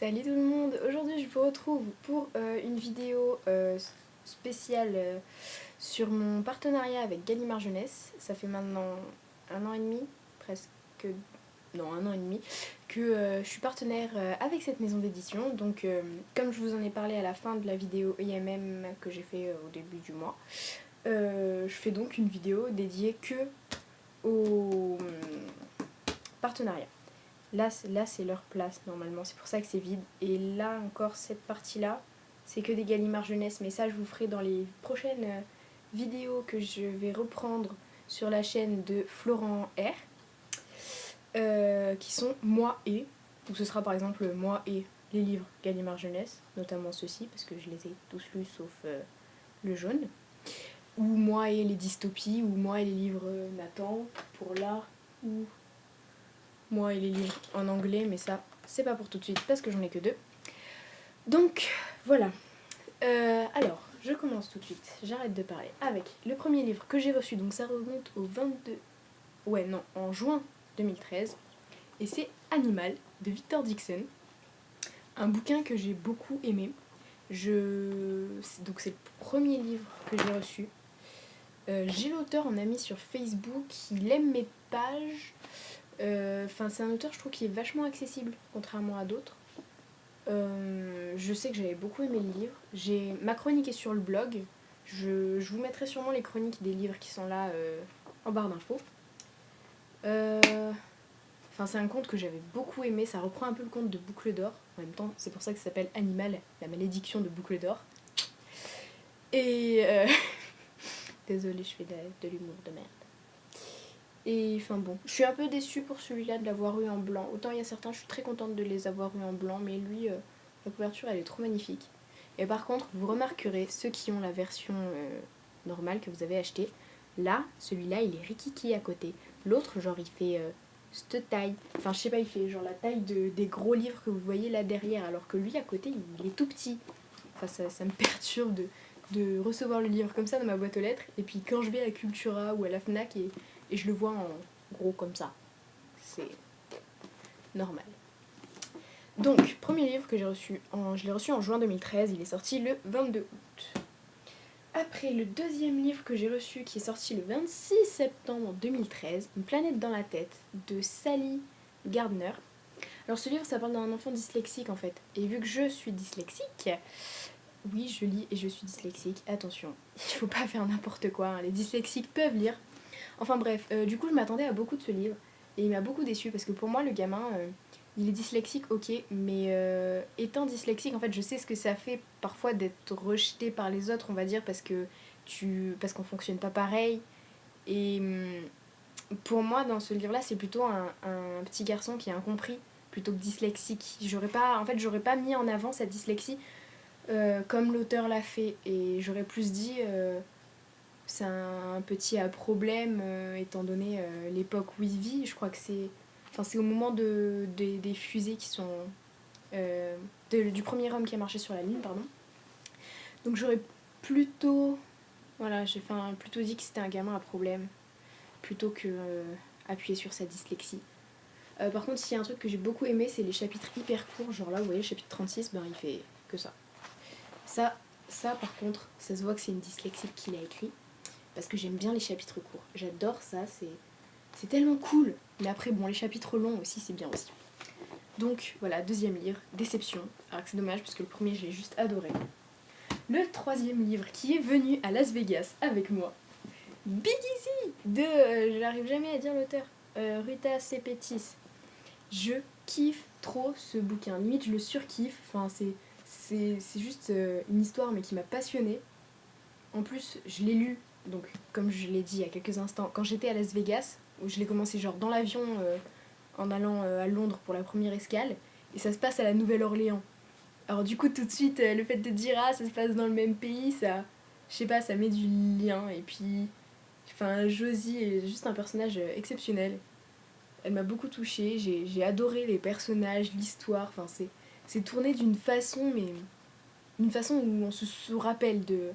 Salut tout le monde, aujourd'hui je vous retrouve pour une vidéo spéciale sur mon partenariat avec Gallimard Jeunesse. Ça fait maintenant 1 an et demi, presque, non 1 an et demi, que je suis partenaire avec cette maison d'édition. Donc comme je vous en ai parlé à la fin de la vidéo IMM que j'ai fait au début du mois, je fais donc une vidéo dédiée que au partenariat. Là c'est leur place normalement, c'est pour ça que c'est vide. Et là encore, cette partie-là, c'est que des Gallimard Jeunesse. Mais ça, je vous ferai dans les prochaines vidéos que je vais reprendre sur la chaîne de Florent R. Qui sont moi et. Donc ce sera par exemple moi et les livres Gallimard Jeunesse, notamment ceux-ci, parce que je les ai tous lus sauf le jaune. Ou moi et les dystopies, ou moi et les livres Nathan pour l'art, ou moi et les livres en anglais, mais ça, c'est pas pour tout de suite parce que j'en ai que 2. Donc, voilà. Alors, je commence tout de suite. J'arrête de parler avec le premier livre que j'ai reçu. Donc, ça remonte au 22... Ouais, non, en juin 2013. Et c'est Animal de Victor Dixon. Un bouquin que j'ai beaucoup aimé. Donc, c'est le premier livre que j'ai reçu. J'ai l'auteur en ami sur Facebook. Il aime mes pages. C'est un auteur, je trouve, qui est vachement accessible, contrairement à d'autres. Je sais que j'avais beaucoup aimé le livre. Ma chronique est sur le blog. Je vous mettrai sûrement les chroniques des livres qui sont là en barre d'infos. C'est un conte que j'avais beaucoup aimé. Ça reprend un peu le conte de Boucle d'Or. En même temps, c'est pour ça que ça s'appelle Animal, la malédiction de Boucle d'Or. Et désolée, je fais de l'humour de merde. Et je suis un peu déçue pour celui-là de l'avoir eu en blanc. Autant il y a certains, je suis très contente de les avoir eu en blanc, mais lui, la couverture, elle est trop magnifique. Et par contre, vous remarquerez, ceux qui ont la version normale que vous avez achetée, là, celui-là, il est rikiki à côté. L'autre, genre, il fait cette taille. Je sais pas, il fait genre la taille des gros livres que vous voyez là derrière, alors que lui, à côté, il est tout petit. Ça me perturbe de recevoir le livre comme ça dans ma boîte aux lettres, et puis quand je vais à Cultura ou à la Fnac et je le vois en gros comme ça. C'est normal. Donc, premier livre que j'ai reçu, je l'ai reçu en juin 2013, il est sorti le 22 août. Après, le deuxième livre que j'ai reçu, qui est sorti le 26 septembre 2013, Une planète dans la tête, de Sally Gardner. Alors ce livre, ça parle d'un enfant dyslexique en fait. Et vu que je suis dyslexique, oui, je lis et je suis dyslexique, attention, il faut pas faire n'importe quoi, hein. Les dyslexiques peuvent lire. Enfin bref, du coup je m'attendais à beaucoup de ce livre et il m'a beaucoup déçue parce que pour moi le gamin, il est dyslexique, ok, mais étant dyslexique, en fait je sais ce que ça fait parfois d'être rejeté par les autres, on va dire, parce qu'on fonctionne pas pareil. Et pour moi dans ce livre-là, c'est plutôt un petit garçon qui est incompris plutôt que dyslexique. J'aurais pas mis en avant cette dyslexie comme l'auteur l'a fait, et j'aurais plus dit c'est un petit problème étant donné l'époque où il vit. Je crois que c'est au moment des fusées qui sont du premier homme qui a marché sur la Lune, pardon. Donc j'aurais plutôt plutôt dit que c'était un gamin à problème plutôt que appuyer sur sa dyslexie. Par contre, s'il y a un truc que j'ai beaucoup aimé, c'est les chapitres hyper courts. Genre là, vous voyez, le chapitre 36, il fait que ça. Ça, par contre, ça se voit que c'est une dyslexique qui l'a écrit. Parce que j'aime bien les chapitres courts. J'adore ça, c'est tellement cool. Mais après, bon, les chapitres longs aussi, c'est bien aussi. Donc, voilà, deuxième livre, Déception. Alors que c'est dommage, parce que le premier, j'ai juste adoré. Le troisième livre qui est venu à Las Vegas avec moi, Big Easy de... je n'arrive jamais à dire l'auteur. Ruta Sepetys. Je kiffe trop ce bouquin. Limite, je le surkiffe. C'est juste une histoire, mais qui m'a passionnée. En plus, je l'ai lu, donc comme je l'ai dit il y a quelques instants, quand j'étais à Las Vegas, où je l'ai commencé genre dans l'avion en allant à Londres pour la première escale, et ça se passe à la Nouvelle-Orléans. Alors du coup, tout de suite, le fait de dire « Ah, ça se passe dans le même pays », ça, je sais pas, ça met du lien. Et puis, Josie est juste un personnage exceptionnel. Elle m'a beaucoup touchée, j'ai adoré les personnages, l'histoire, c'est tourné d'une façon, mais une façon où on se rappelle du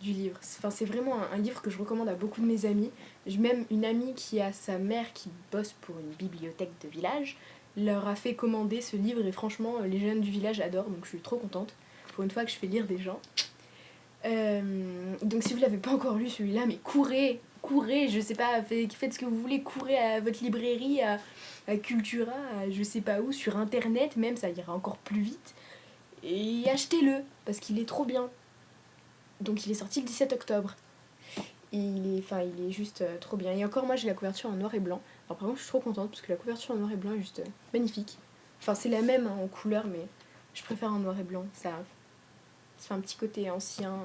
livre. C'est vraiment un livre que je recommande à beaucoup de mes amis. J'ai même une amie qui a sa mère qui bosse pour une bibliothèque de village. leur a fait commander ce livre et franchement les jeunes du village adorent, donc je suis trop contente pour une fois que je fais lire des gens. Donc si vous l'avez pas encore lu celui-là, mais courez, je sais pas, faites ce que vous voulez, courez à votre librairie, à Cultura, à je sais pas où, sur internet même, ça ira encore plus vite, et achetez-le, parce qu'il est trop bien. Donc il est sorti le 17 octobre. Et il est juste trop bien. Et encore moi j'ai la couverture en noir et blanc. Alors par contre je suis trop contente parce que la couverture en noir et blanc est juste magnifique. Enfin c'est la même en couleur mais je préfère en noir et blanc. Ça fait un petit côté ancien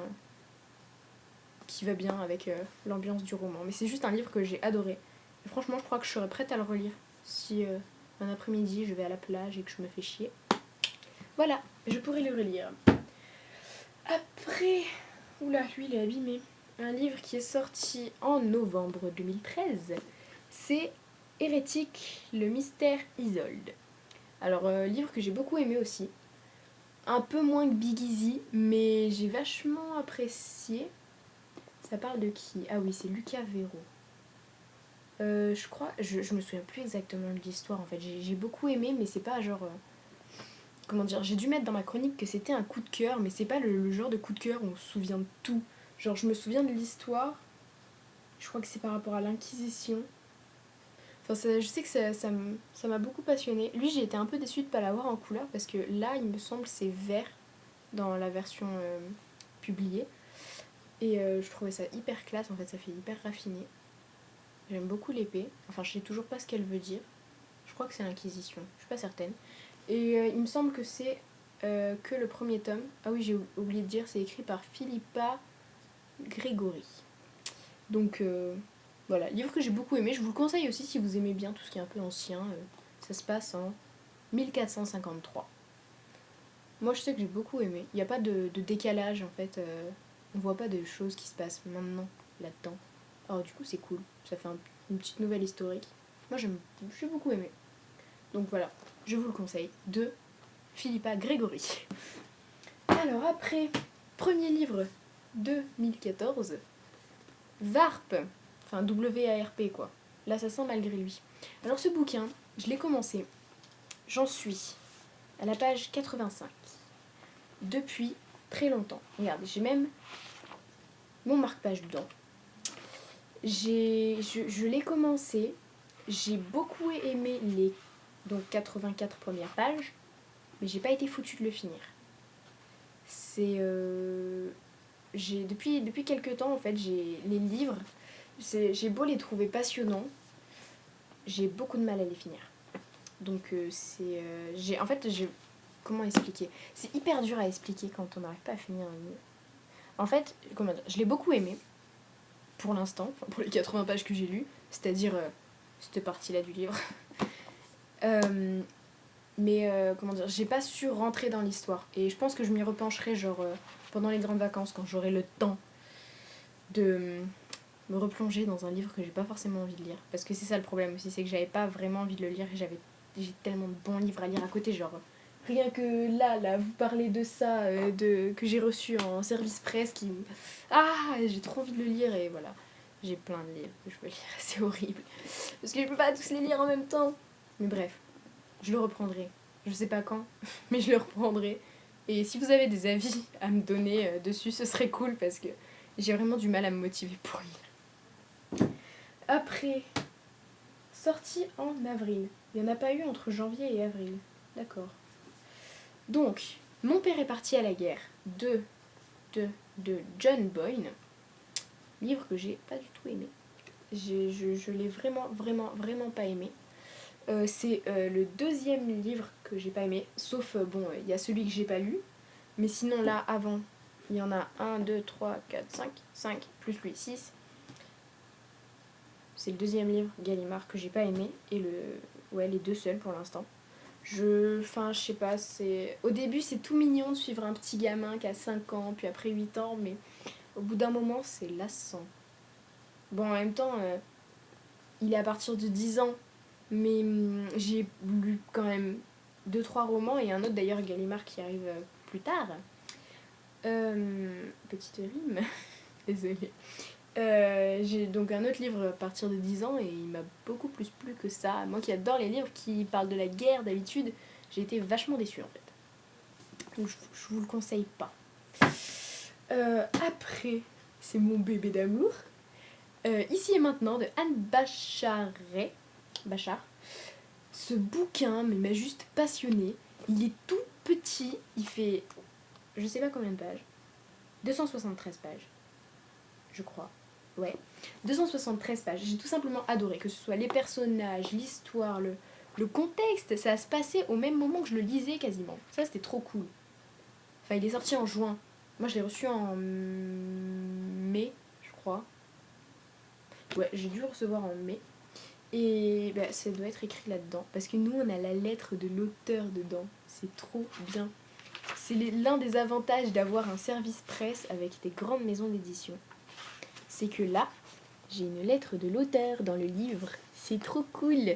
qui va bien avec l'ambiance du roman. Mais c'est juste un livre que j'ai adoré. Et franchement je crois que je serais prête à le relire. Si un après-midi je vais à la plage et que je me fais chier. Voilà, je pourrais le relire. Après... Oula, lui il est abîmé. Un livre qui est sorti en novembre 2013, c'est Hérétique, le mystère Isolde. Alors, livre que j'ai beaucoup aimé aussi. Un peu moins que Big Easy, mais j'ai vachement apprécié. Ça parle de qui? Ah oui, c'est Lucas Véro. Je crois, je me souviens plus exactement de l'histoire en fait. J'ai beaucoup aimé, mais c'est pas genre... comment dire, j'ai dû mettre dans ma chronique que c'était un coup de cœur, mais c'est pas le genre de coup de cœur où on se souvient de tout. Genre, je me souviens de l'histoire. Je crois que c'est par rapport à l'Inquisition. Enfin, je sais que ça m'a beaucoup passionnée. Lui, j'ai été un peu déçue de ne pas l'avoir en couleur parce que là, il me semble, c'est vert dans la version publiée. Et je trouvais ça hyper classe, en fait, ça fait hyper raffiné. J'aime beaucoup l'épée. Enfin, je sais toujours pas ce qu'elle veut dire. Je crois que c'est l'Inquisition, je suis pas certaine. Et il me semble que c'est que le premier tome. Ah oui, j'ai oublié de dire, c'est écrit par Philippa Grégory. Donc voilà, livre que j'ai beaucoup aimé. Je vous le conseille aussi si vous aimez bien tout ce qui est un peu ancien. Ça se passe en 1453. Moi je sais que j'ai beaucoup aimé. Il n'y a pas de décalage en fait. On voit pas de choses qui se passent maintenant, là-dedans. Alors du coup c'est cool. Ça fait une petite nouvelle historique. Moi j'ai beaucoup aimé. Donc voilà, je vous le conseille. De Philippa Grégory. Alors après, premier livre 2014. Warp, enfin W-A-R-P quoi. L'assassin malgré lui. Alors ce bouquin, je l'ai commencé, j'en suis à la page 85. Depuis très longtemps. Regardez, j'ai même mon marque-page dedans. Je l'ai commencé, j'ai beaucoup aimé les donc 84 premières pages, mais j'ai pas été foutue de le finir. C'est... depuis quelques temps en fait, les livres... J'ai beau les trouver passionnants, j'ai beaucoup de mal à les finir. Donc comment expliquer? C'est hyper dur à expliquer quand on n'arrive pas à finir un livre. En fait, comment dire, je l'ai beaucoup aimé, pour l'instant, enfin pour les 80 pages que j'ai lues, c'est-à-dire cette partie-là du livre. Comment dire, j'ai pas su rentrer dans l'histoire. Et je pense que je m'y repencherai genre pendant les grandes vacances, quand j'aurai le temps de me replonger dans un livre que j'ai pas forcément envie de lire. Parce que c'est ça le problème aussi, c'est que j'avais pas vraiment envie de le lire et j'ai tellement de bons livres à lire à côté, genre rien que là vous parlez de ça que j'ai reçu en service presse j'ai trop envie de le lire et voilà, j'ai plein de livres que je peux lire, c'est horrible parce que je peux pas tous les lire en même temps, mais bref, je le reprendrai, je sais pas quand mais je le reprendrai. Et si vous avez des avis à me donner dessus, ce serait cool parce que j'ai vraiment du mal à me motiver pour lire. Après, sorti en avril. Il n'y en a pas eu entre janvier et avril. D'accord. Donc, Mon père est parti à la guerre de John Boyne. Livre que j'ai pas du tout aimé. Je l'ai vraiment pas aimé. C'est le deuxième livre que j'ai pas aimé. Sauf, il y a celui que j'ai pas lu. Mais sinon, là, avant, il y en a 1, 2, 3, 4, 5, plus lui, 6. C'est le deuxième livre, Gallimard, que j'ai pas aimé. Et les deux seuls pour l'instant. Je sais pas, au début c'est tout mignon de suivre un petit gamin qui a 5 ans, puis après 8 ans, mais au bout d'un moment c'est lassant. Bon, en même temps, il est à partir de 10 ans, mais j'ai lu quand même 2-3 romans, et un autre d'ailleurs, Gallimard, qui arrive plus tard. Petite rime, désolée. J'ai donc un autre livre à partir de 10 ans et il m'a beaucoup plus plu que ça. Moi qui adore les livres qui parlent de la guerre d'habitude, j'ai été vachement déçue en fait. Donc je vous le conseille pas. Après, c'est mon bébé d'amour. Ici et maintenant de Anne Bachar. Ce bouquin mais m'a juste passionnée. Il est tout petit, il fait je sais pas combien de pages. 273 pages, je crois. Ouais, 273 pages. J'ai tout simplement adoré, que ce soit les personnages, l'histoire, le contexte. Ça se passait au même moment que je le lisais quasiment. Ça, c'était trop cool. Enfin, il est sorti en juin. Moi, je l'ai reçu en mai, je crois. Ouais, j'ai dû le recevoir en mai. Et bah, ça doit être écrit là-dedans. Parce que nous, on a la lettre de l'auteur dedans. C'est trop bien. C'est l'un des avantages d'avoir un service presse avec des grandes maisons d'édition. C'est que là, j'ai une lettre de l'auteur dans le livre. C'est trop cool.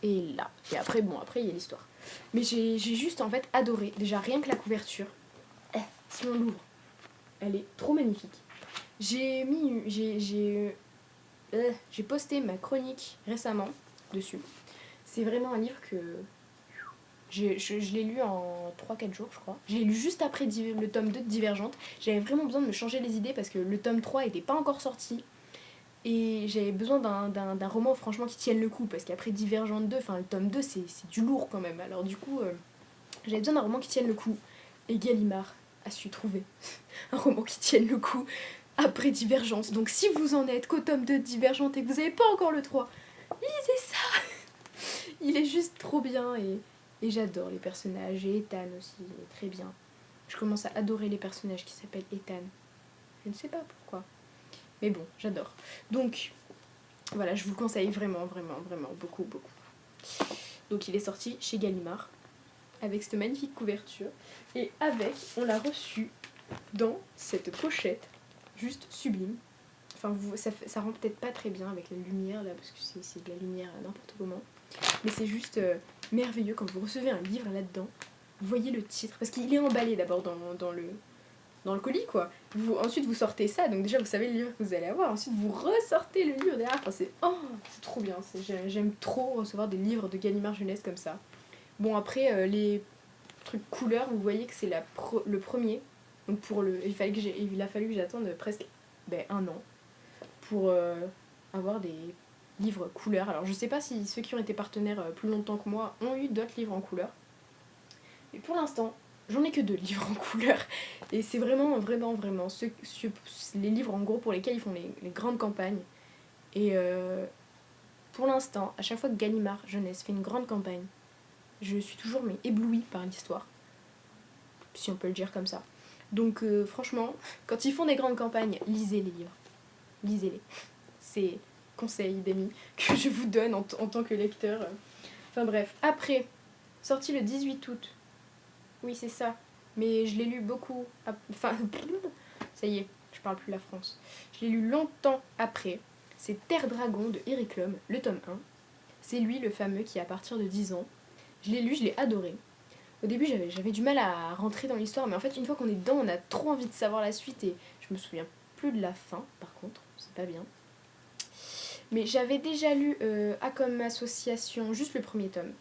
Et là. Et après, après, il y a l'histoire. Mais j'ai juste, en fait, adoré. Déjà, rien que la couverture. Si on l'ouvre, elle est trop magnifique. J'ai posté ma chronique récemment dessus. C'est vraiment un livre que je l'ai lu en 3-4 jours, je crois. Je l'ai lu juste après le tome 2 de Divergente. J'avais vraiment besoin de me changer les idées parce que le tome 3 n'était pas encore sorti. Et j'avais besoin d'un roman franchement qui tienne le coup. Parce qu'après Divergente 2, enfin le tome 2, c'est du lourd quand même. Alors du coup, j'avais besoin d'un roman qui tienne le coup. Et Gallimard a su trouver un roman qui tienne le coup après Divergence. Donc si vous en êtes qu'au tome 2 de Divergente et que vous n'avez pas encore le 3, lisez ça. Il est juste trop bien et j'adore les personnages. Et Ethan aussi, il est très bien. Je commence à adorer les personnages qui s'appellent Ethan. Je ne sais pas pourquoi. Mais bon, j'adore. Donc, voilà, je vous le conseille vraiment, vraiment, vraiment, beaucoup, beaucoup. Donc il est sorti chez Gallimard, avec cette magnifique couverture. Et avec, on l'a reçu dans cette pochette, juste sublime. Enfin, ça rend peut-être pas très bien avec la lumière, là, parce que c'est de la lumière à n'importe comment. Mais c'est juste merveilleux quand vous recevez un livre là-dedans. Vous voyez le titre, parce qu'il est emballé d'abord dans le colis, quoi. Ensuite, vous sortez ça, donc déjà, vous savez le livre que vous allez avoir. Ensuite, vous ressortez le livre derrière. Enfin, c'est trop bien. J'aime trop recevoir des livres de Gallimard Jeunesse comme ça. Bon, après, les trucs couleurs, vous voyez que c'est le premier. Donc, il a fallu que j'attende presque un an pour avoir des livres couleurs. Alors, je sais pas si ceux qui ont été partenaires plus longtemps que moi ont eu d'autres livres en couleur. Mais pour l'instant, j'en ai que 2 livres en couleur. Et c'est vraiment, vraiment, vraiment les livres en gros pour lesquels ils font les grandes campagnes. Et pour l'instant, à chaque fois que Gallimard Jeunesse fait une grande campagne, je suis toujours éblouie par l'histoire. Si on peut le dire comme ça. Donc franchement, quand ils font des grandes campagnes, lisez les livres. Lisez-les. C'est conseil d'amis que je vous donne en tant que lecteur. Enfin bref, après, sorti le 18 août. Oui, c'est ça. Mais je l'ai lu beaucoup. Enfin, ça y est, je parle plus la France. Je l'ai lu longtemps après. C'est Terre Dragon de Eric Lhomme, le tome 1. C'est lui, le fameux, qui a à partir de 10 ans. Je l'ai lu, je l'ai adoré. Au début, j'avais du mal à rentrer dans l'histoire, mais en fait, une fois qu'on est dedans, on a trop envie de savoir la suite et je me souviens plus de la fin, par contre, c'est pas bien. Mais j'avais déjà lu A comme association, juste le premier tome,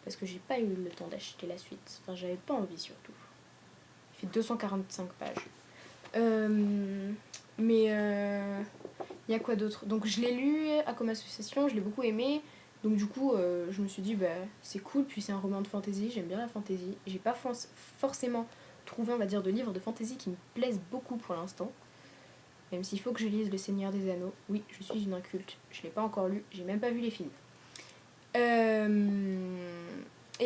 parce que j'ai pas eu le temps d'acheter la suite. Enfin, j'avais pas envie surtout. Il fait 245 pages. Mais il y a quoi d'autre? Donc je l'ai lu A comme association, je l'ai beaucoup aimé. Donc du coup, je me suis dit, c'est cool, puis c'est un roman de fantasy, j'aime bien la fantasy. J'ai pas forcément trouvé, on va dire, de livres de fantasy qui me plaisent beaucoup pour l'instant. Même s'il faut que je lise Le Seigneur des Anneaux. Oui, je suis une inculte. Je l'ai pas encore lu, j'ai même pas vu les films. Et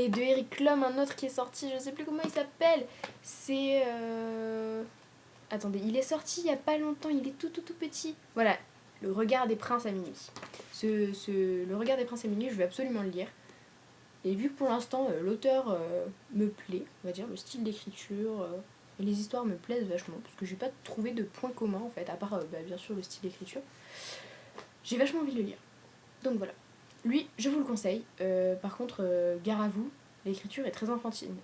de Eric Lhomme, un autre qui est sorti, je sais plus comment il s'appelle. C'est... Attendez, il est sorti il y a pas longtemps, il est tout petit. Voilà, Le Regard des Princes à minuit. Le Regard des Princes à minuit, je vais absolument le lire. Et vu que pour l'instant, l'auteur me plaît, on va dire, le style d'écriture et les histoires me plaisent vachement, parce que j'ai pas trouvé de point commun en fait, à part bien sûr le style d'écriture. J'ai vachement envie de le lire. Donc voilà. Lui, je vous le conseille. Par contre, gare à vous, l'écriture est très enfantine,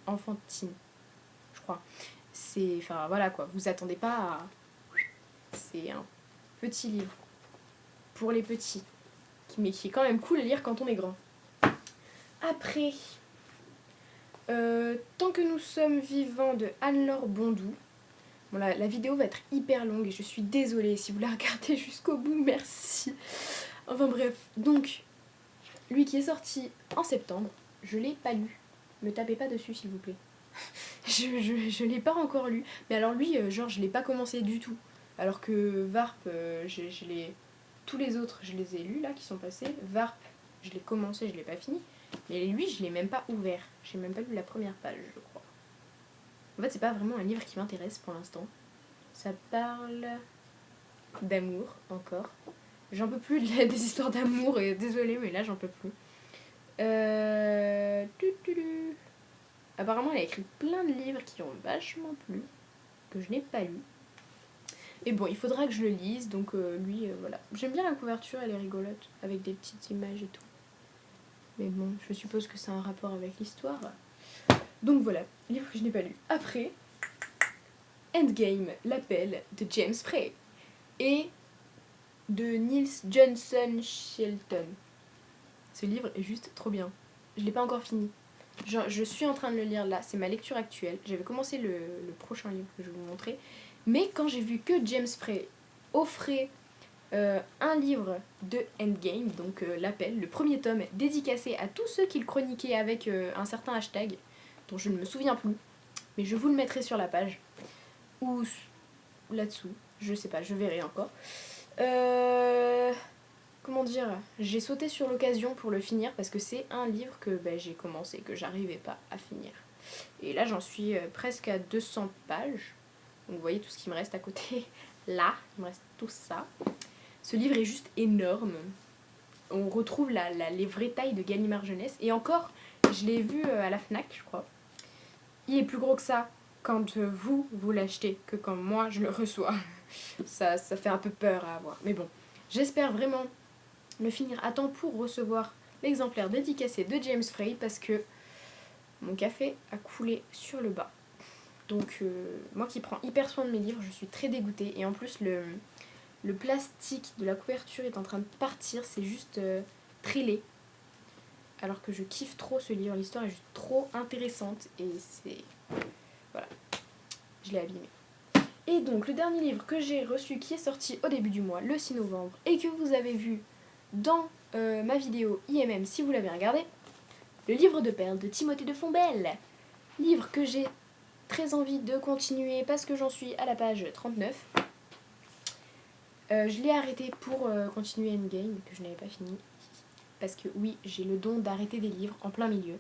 je crois. Enfin voilà quoi, vous attendez pas à... c'est un petit livre pour les petits, mais qui est quand même cool à lire quand on est grand. Après, Tant que nous sommes vivants de Anne-Laure Bondou. Bon, la vidéo va être hyper longue et je suis désolée si vous la regardez jusqu'au bout, merci. Enfin bref, donc, lui qui est sorti en septembre, je l'ai pas lu. Me tapez pas dessus s'il vous plaît. je l'ai pas encore lu. Mais alors lui, genre je l'ai pas commencé du tout. Alors que Varp, tous les autres je les ai lus là qui sont passés. Varp, je l'ai commencé, je l'ai pas fini. Mais lui, je l'ai même pas ouvert. J'ai même pas lu la première page, je crois. En fait, c'est pas vraiment un livre qui m'intéresse pour l'instant. Ça parle d'amour, encore. J'en peux plus des histoires d'amour, et désolée, mais là, j'en peux plus. Apparemment, elle a écrit plein de livres qui ont vachement plu, que je n'ai pas lu. Et bon, il faudra que je le lise, donc lui, voilà. J'aime bien la couverture, elle est rigolote, avec des petites images et tout. Mais bon, je suppose que c'est un rapport avec l'histoire. Donc voilà, livre que je n'ai pas lu. Après, Endgame, l'appel de James Frey et de Niels Johnson Shelton. Ce livre est juste trop bien. Je l'ai pas encore fini. Je suis en train de le lire là, c'est ma lecture actuelle. J'avais commencé le prochain livre que je vais vous montrer. Mais quand j'ai vu que James Frey offrait un livre de Endgame, donc l'appel, le premier tome, dédicacé à tous ceux qui le chroniquaient avec un certain hashtag, dont je ne me souviens plus, mais je vous le mettrai sur la page, ou là-dessous, je sais pas, je verrai encore. Comment dire, j'ai sauté sur l'occasion pour le finir parce que c'est un livre que j'ai commencé, que j'arrivais pas à finir. Et là j'en suis presque à 200 pages, donc vous voyez tout ce qui me reste à côté, là, il me reste tout ça. Ce livre est juste énorme. On retrouve les vraies tailles de Gallimard Jeunesse. Et encore, je l'ai vu à la Fnac, je crois. Il est plus gros que ça quand vous l'achetez que quand moi je le reçois. Ça fait un peu peur à avoir. Mais bon, j'espère vraiment le finir à temps pour recevoir l'exemplaire dédicacé de James Frey parce que mon café a coulé sur le bas. Donc moi qui prends hyper soin de mes livres, je suis très dégoûtée. Et en plus, le plastique de la couverture est en train de partir, c'est juste très laid. Alors que je kiffe trop ce livre, l'histoire est juste trop intéressante et c'est... Voilà, je l'ai abîmé. Et donc le dernier livre que j'ai reçu qui est sorti au début du mois, le 6 novembre, et que vous avez vu dans ma vidéo IMM si vous l'avez regardé, le livre de perles de Timothée de Fombelle. Livre que j'ai très envie de continuer parce que j'en suis à la page 39. Je l'ai arrêté pour continuer Endgame, que je n'avais pas fini. Parce que oui, j'ai le don d'arrêter des livres en plein milieu.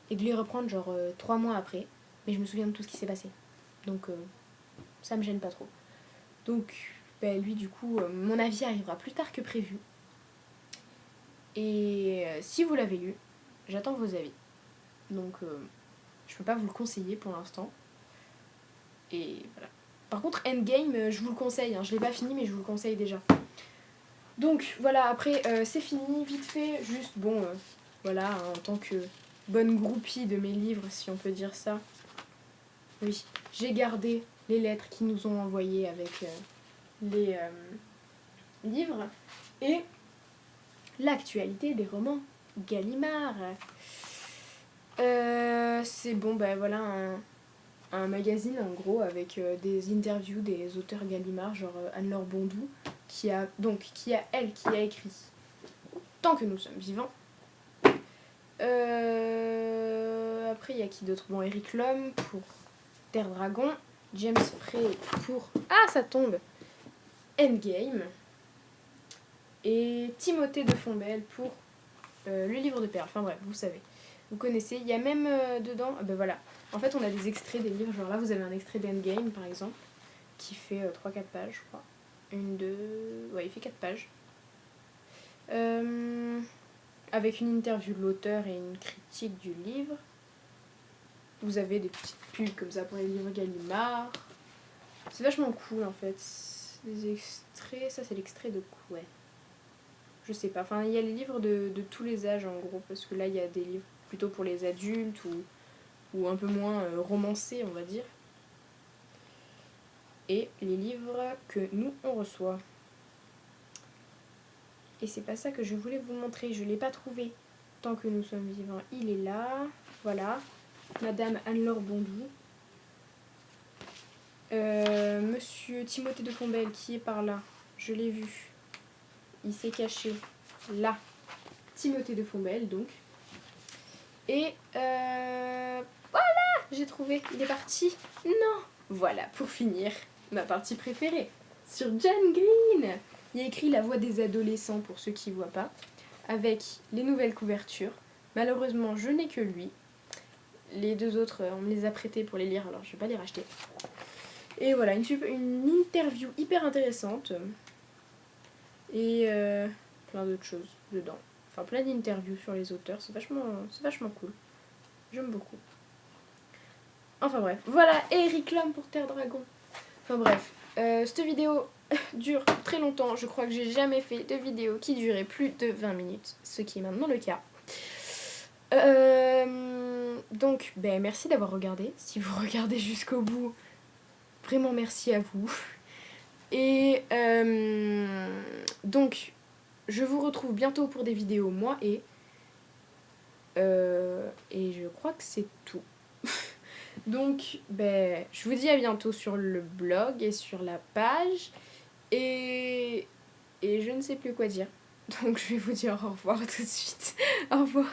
Et de les reprendre genre 3 mois après. Mais je me souviens de tout ce qui s'est passé. Donc ça me gêne pas trop. Donc lui du coup, mon avis arrivera plus tard que prévu. Et si vous l'avez lu, j'attends vos avis. Donc je peux pas vous le conseiller pour l'instant. Et voilà. Par contre, Endgame, je vous le conseille. Hein. Je l'ai pas fini, mais je vous le conseille déjà. Donc voilà, après c'est fini, vite fait. Juste bon, voilà, hein, en tant que bonne groupie de mes livres, si on peut dire ça. Oui, j'ai gardé les lettres qu'ils nous ont envoyées avec les livres. Et l'actualité des romans Gallimard. C'est bon, voilà un magazine en gros avec des interviews des auteurs Gallimard, genre Anne-Laure Bondou, qui a écrit Tant que nous sommes vivants. Après, il y a qui d'autre? Bon, Eric Lhomme pour Terre Dragon, James Frey pour ça tombe Endgame, et Timothée de Fombelle pour le livre de perles. Enfin bref, vous savez, vous connaissez. Il y a même dedans, voilà. En fait, on a des extraits des livres. Genre là, vous avez un extrait d'Endgame par exemple, qui fait 3-4 pages, je crois. Ouais, il fait 4 pages. Avec une interview de l'auteur et une critique du livre. Vous avez des petites pubs comme ça pour les livres Gallimard. C'est vachement cool en fait. Des extraits, ça c'est l'extrait de quoi? Ouais. Je sais pas. Enfin, il y a les livres de tous les âges en gros, parce que là il y a des livres plutôt pour les adultes ou un peu moins romancés, on va dire. et les livres que nous on reçoit. Et c'est pas ça que je voulais vous montrer, je l'ai pas trouvé. Tant que nous sommes vivants, il est là. Voilà. Madame Anne-Laure Bondou. Monsieur Timothée de Fombelle qui est par là. Je l'ai vu. Il s'est caché là. Timothée de Fombelle donc. Et voilà, j'ai trouvé. Il est parti. Non. Voilà, pour finir, ma partie préférée. Sur John Green. Il y a écrit La voix des adolescents pour ceux qui ne voient pas. Avec les nouvelles couvertures. Malheureusement, je n'ai que lui. Les deux autres, on me les a prêtés pour les lire, alors je ne vais pas les racheter. Et voilà, une interview hyper intéressante. Et plein d'autres choses dedans. Enfin, plein d'interviews sur les auteurs. C'est vachement cool. J'aime beaucoup. Enfin bref, voilà, Eric Lhomme pour Terre Dragon. Enfin bref, cette vidéo dure très longtemps. Je crois que j'ai jamais fait de vidéo qui durait plus de 20 minutes, ce qui est maintenant le cas. Donc, merci d'avoir regardé. Si vous regardez jusqu'au bout, vraiment merci à vous. Et donc, je vous retrouve bientôt pour des vidéos, moi et je crois que c'est tout. Donc, je vous dis à bientôt sur le blog et sur la page. Et je ne sais plus quoi dire. Donc, je vais vous dire au revoir tout de suite. Au revoir.